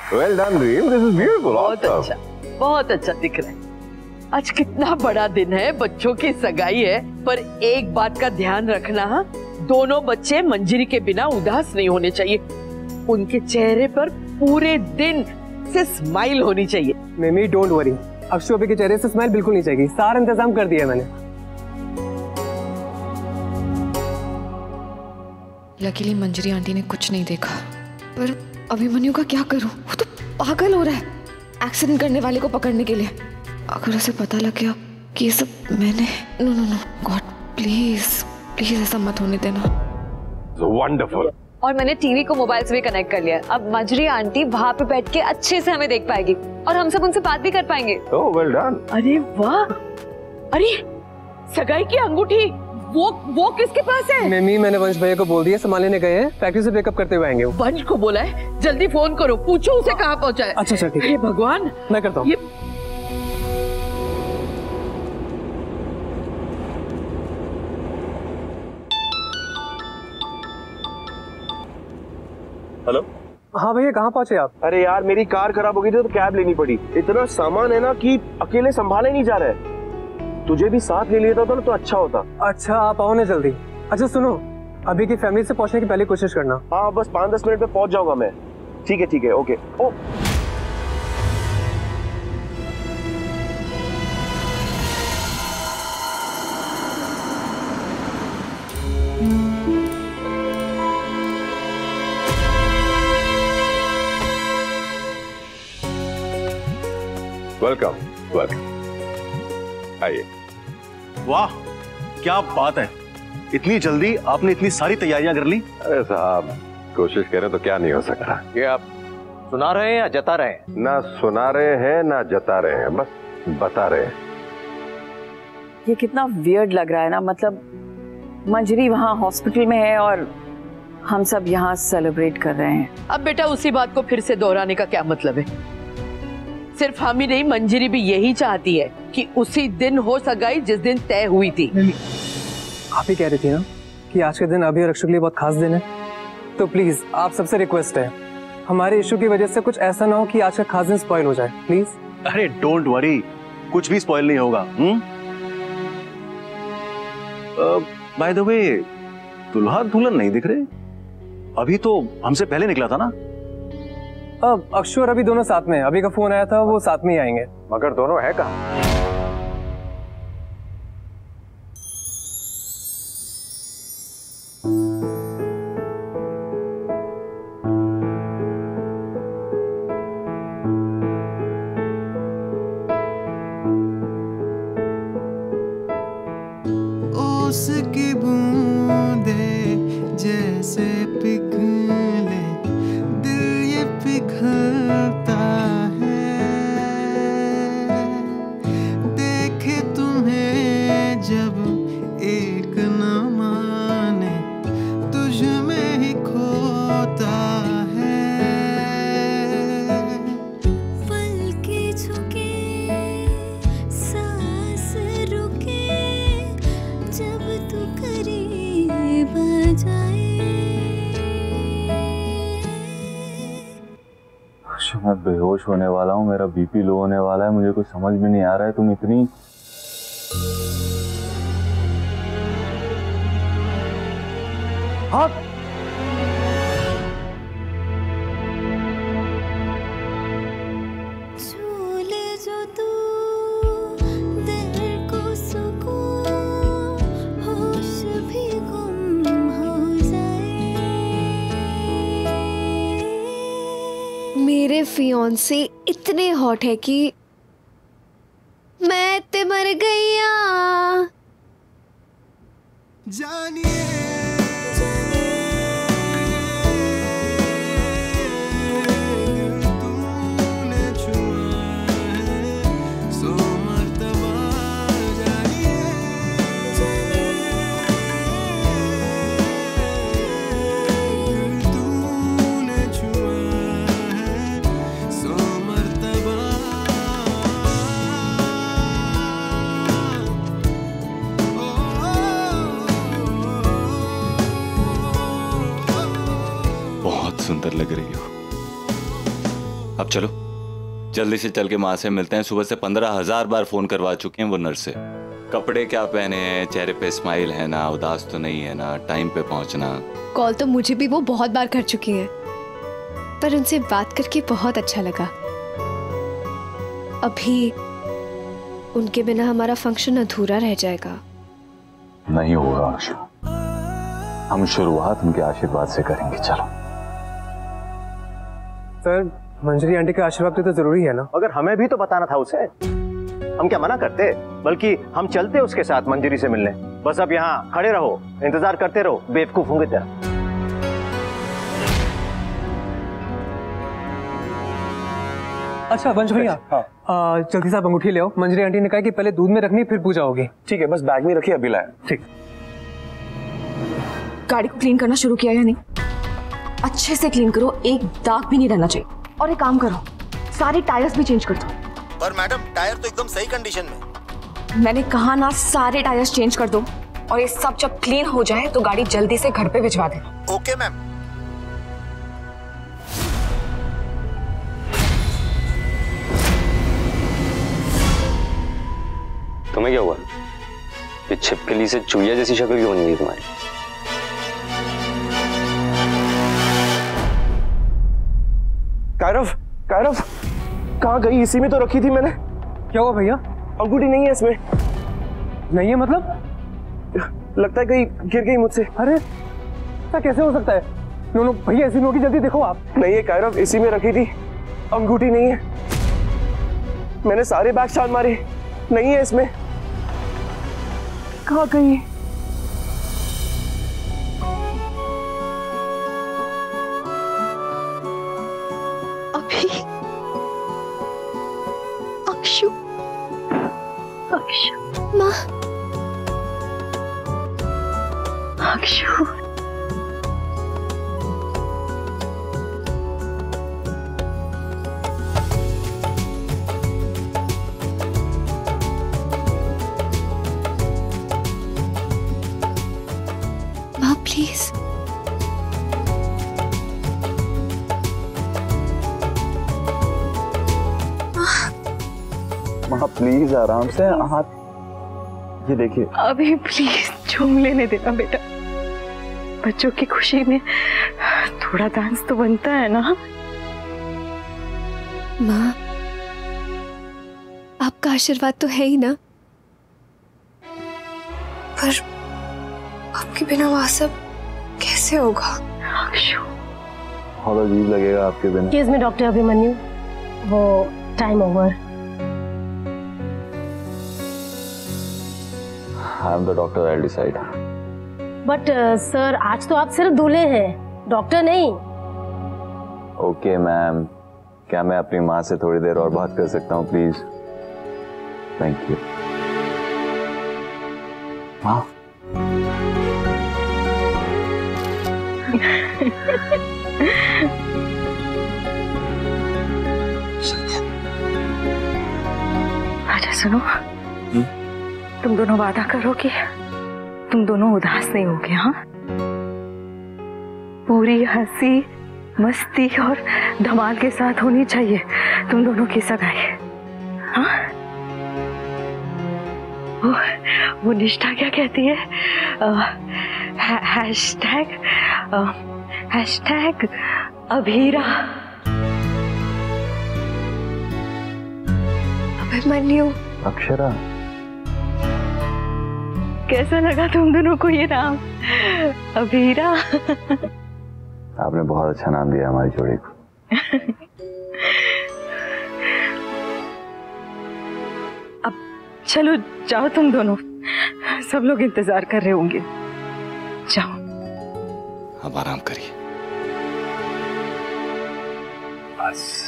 Well done, Reem. This is beautiful. बहुत अच्छा, बहुत अच्छा दिख रहा है। आज कितना बड़ा दिन है, बच्चों की सगाई है, पर एक बात का ध्यान रखना, हाँ? दोनों बच्चे मंजरी के बिना उदास नहीं होने चाहिए। उनके चेहरे पर पूरे दिन से स्माइल होनी चाहिए। मम्मी डोंट वरी, अक्षु अभी के चेहरे से स्माइल बिल्कुल नहीं चाहिए। सारा इंतजाम कर दिया है मैंने। लकीली मंजरी आंटी ने कुछ नहीं देखा, पर अभिमन्यु का क्या करूं? वो तो पागल हो रहा है एक्सीडेंट करने वाले को पकड़ने के लिए। अगर उसे पता लग गया कि ये सब मैंने, no no no God please please ऐसा मत होने देना। Wonderful. और मैंने टीवी को मोबाइल से भी कनेक्ट कर लिया। अब मंजरी आंटी वहाँ पे बैठ के अच्छे से हमें देख पाएगी और हम सब उनसे बात भी कर पाएंगे। Oh, well done. अरे वाह! अरे सगाई की अंगूठी वो किसके पास है? मम्मी मैंने वंश भैया को बोल दिया, संभालने ने गए हैं, फैक्ट्री से पिकअप करते हुए आएंगे। वंश को बोला है, जल्दी फोन करो, पूछो उसे कहाँ पहुँचा है। अच्छा ठीक है। हे भगवान, मैं करता हूँ। हेलो। हाँ भैया कहाँ पहुँचे आप? अरे यार मेरी कार खराब हो गई थी तो कैब लेनी पड़ी। इतना सामान है ना कि अकेले संभाले नहीं जा रहे। तुझे भी साथ ले लेता तो अच्छा होता। अच्छा आप आओ ना जल्दी। अच्छा सुनो, अभी की फैमिली से पहुंचने की पहले कोशिश करना। हाँ बस 5-10 मिनट में पहुंच जाऊंगा मैं। ठीक है ओके। ओ वेलकम। आइए। वाह क्या बात है, इतनी जल्दी आपने इतनी सारी तैयारियां कर ली। अरे साहब कोशिश करें तो क्या नहीं हो सकता। ये आप सुना रहे हैं या जता रहे हैं? ना सुना रहे हैं ना जता रहे हैं, बस बता रहे हैं। ये कितना वियर्ड लग रहा है ना, मतलब मंजरी वहाँ हॉस्पिटल में है और हम सब यहाँ सेलिब्रेट कर रहे हैं। अब बेटा उसी बात को फिर से दोहराने का क्या मतलब है? सिर्फ हम ही नहीं, मंजरी भी यही चाहती है कि उसी दिन हो सगाई जिस दिन तय हुई थी। आप ही कह रही थी ना कि आज के दिन अभी और अक्षु के लिए बहुत खास दिन है, तो प्लीज आप सबसे रिक्वेस्ट है, हमारे इशू की वजह से कुछ ऐसा ना हो कि आज का खास दिन स्पॉइल हो जाए प्लीज। अरे डोंट वरी, कुछ भी स्पॉइल नहीं होगा। बाय द वे दुल्हा दुल्हन नहीं दिख रहे, अभी तो हमसे पहले निकला था ना। अब अक्षु और अभी दोनों साथ में, अभी का फोन आया था, वो साथ में ही आएंगे। मगर दोनों है कहाँ? उसकी बूंदे जैसे पिघले, दिल ये पिघलता है, देखे तुम्हें जब एक न माने, तुझ में ही खोता है। पलके झुके सांस रुके, जब तू करीब आ जाए। मैं बेहोश होने वाला हूँ, मेरा बीपी लो होने वाला है, मुझे कुछ समझ में नहीं आ रहा है। तुम इतनी हाँ झूले जो तू दिल को सुकून, होश भी गुम हो जाए। मेरे फियांसे इतने हॉट है कि मैं ते मर गईया। जानिए तूने छुआ है, सौ मर्तबा जानिए। तूने छुआ है, सौ मर्तबा। ओ अब चलो जल्दी से चल के माँ से मिलते हैं। सुबह से 15,000 बार फोन करवा चुके हैं वो नर्स से। कपड़े क्या पहने हैं, चेहरे पे स्माइल है ना, उदास तो नहीं है ना, टाइम पे पहुंचना। कॉल तो मुझे भी वो बहुत बार कर चुकी है, पर उनसे बात करके बहुत अच्छा लगा। अभी उनके बिना हमारा फंक्शन अधूरा रह जाएगा। नहीं होगा अंशु, हम शुरुआत उनके आशीर्वाद से करेंगे। चलो सर, मंजरी आंटी का आशीर्वाद तो जरूरी है ना। अगर हमें भी तो बताना था उसे, हम क्या मना करते, बल्कि हम चलते उसके साथ मंजरी से मिलने। बस अब यहाँ खड़े रहो, इंतजार करते रहो बेवकूफ होंगे तेरा। अच्छा वंश भैया, जल्दी से आप अंगूठी ले आओ। मंजरी आंटी ने कहा कि पहले दूध में रखनी फिर पूजा होगी। ठीक है, बस बैग में रखिए, अभी लाया। ठीक। गाड़ी को क्लीन करना शुरू किया या नहीं? अच्छे से क्लीन करो, एक दाग भी नहीं रहना चाहिए। और एक काम करो, सारे टायर्स भी चेंज कर दो। पर मैडम टायर तो एकदम सही कंडीशन में। मैंने कहा ना, सारे टायर्स चेंज कर दो। और ये सब जब क्लीन हो जाए तो गाड़ी जल्दी से घर पे भिजवा देना। Okay ma'am. तुम्हें क्या हुआ? ये छिपकली से चूहिया जैसी शक्ल क्यों बन गई तुम्हारी? कायरव, कायरव कहाँ गई? इसी में तो रखी थी मैंने। क्या हुआ भैया? अंगूठी नहीं है इसमें। नहीं है मतलब? लगता है कहीं गिर गई मुझसे। अरे ऐसा कैसे हो सकता है? नो नो भैया, ऐसी होगी, जल्दी देखो आप। नहीं है कायरव, इसी में रखी थी, अंगूठी नहीं है। मैंने सारे बैग छान मारे, नहीं है इसमें। कहाँ गई? अभी अक्षु, अक्षु माँ, अक्षु। माँ प्लीज। माँ प्लीज आराम से, हाथ ये देखिए। अभी प्लीज झूम लेने देना बेटा, बच्चों की खुशी में थोड़ा डांस तो बनता है ना। माँ आपका आशीर्वाद तो है ही ना, पर आपके बिना वह सब कैसे होगा? अक्षु बहुत अजीब लगेगा आपके बिना। केस में डॉक्टर अभिमन्यु, वो time over. I am the doctor, I decide. But sir आज तो आप सिर्फ दूल्हे हैं, डॉक्टर नहीं। ओके मैम, क्या मैं अपनी माँ से थोड़ी देर और बात कर सकता हूँ प्लीज? Thank you. माँ अच्छा सुनो, तुम दोनों वादा करो कि तुम दोनों उदास नहीं होगे। हाँ, पूरी हंसी मस्ती और धमाल के साथ होनी चाहिए तुम दोनों की सगाई। हाँ, वो निष्ठा क्या कहती है? हैशटैग अभीरा। अभिमन्यु, अक्षरा, कैसा लगा तुम दोनों को ये नाम अभीरा? आपने बहुत अच्छा नाम दिया हमारी जोड़ी को। अब चलो जाओ तुम दोनों, सब लोग इंतजार कर रहे होंगे। जाओ। अब आराम करिए बस।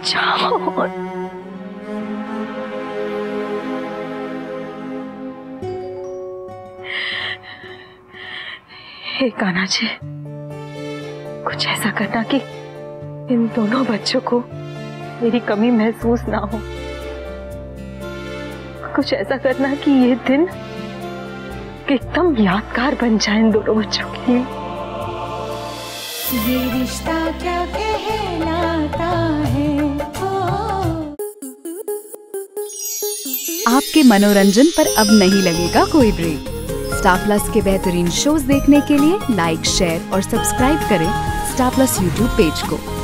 जाओ। हे कान्हा जी, कुछ ऐसा करना कि इन दोनों बच्चों को मेरी कमी महसूस ना हो। कुछ ऐसा करना कि ये दिन एकदम यादगार बन जाए इन दोनों बच्चों के लिए। ये रिश्ता क्या कहलाता है। आपके मनोरंजन पर अब नहीं लगेगा कोई ब्रेक। स्टार प्लस के बेहतरीन शोज देखने के लिए लाइक, शेयर और सब्सक्राइब करें स्टार प्लस यूट्यूब पेज को।